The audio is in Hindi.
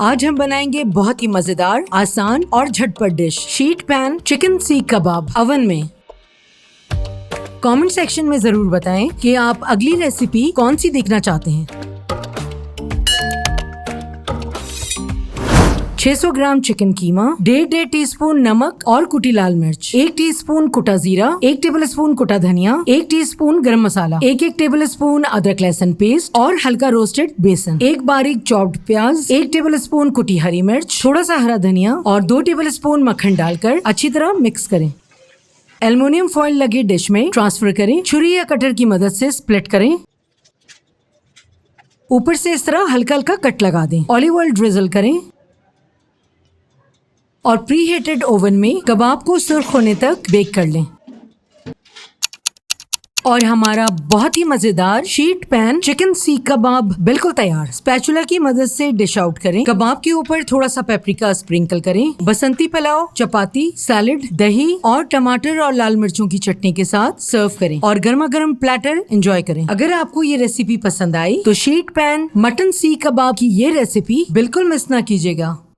आज हम बनाएंगे बहुत ही मजेदार, आसान और झटपट डिश शीट पैन चिकन सीख कबाब अवन में। कमेंट सेक्शन में जरूर बताएं कि आप अगली रेसिपी कौन सी देखना चाहते हैं। 600 ग्राम चिकन कीमा, 1.5 टीस्पून नमक और कुटी लाल मिर्च, 1 टीस्पून कुटा जीरा, 1 टेबलस्पून कुटा धनिया, 1 टीस्पून गरम मसाला, 1 टेबलस्पून अदरक लहसुन पेस्ट और हल्का रोस्टेड बेसन, 1 बारीक चॉप्ड प्याज, 1 टेबलस्पून कुटी हरी मिर्च, थोड़ा सा हरा धनिया और 2 टेबलस्पून मक्खन डालकर अच्छी तरह मिक्स करें। एल्युमिनियम फॉइल लगे डिश में ट्रांसफर करें। छुरी या कटर की मदद से स्प्लिट करें। ऊपर से इस तरह हल्का हल्का कट लगा दें। ऑलिव ऑयल ड्रिजल करें और प्री हीटेड ओवन में कबाब को सुर्ख होने तक बेक कर लें। और हमारा बहुत ही मजेदार शीट पैन चिकन सीख कबाब बिल्कुल तैयार। स्पैचुला की मदद से डिश आउट करें। कबाब के ऊपर थोड़ा सा पेपरिका स्प्रिंकल करें। बसंती पुलाव, चपाती, सैलेड, दही और टमाटर और लाल मिर्चों की चटनी के साथ सर्व करें और गर्मा गर्म प्लेटर एंजॉय करें। अगर आपको ये रेसिपी पसंद आई तो शीट पैन मटन सीख कबाब की ये रेसिपी बिल्कुल मिस ना कीजिएगा।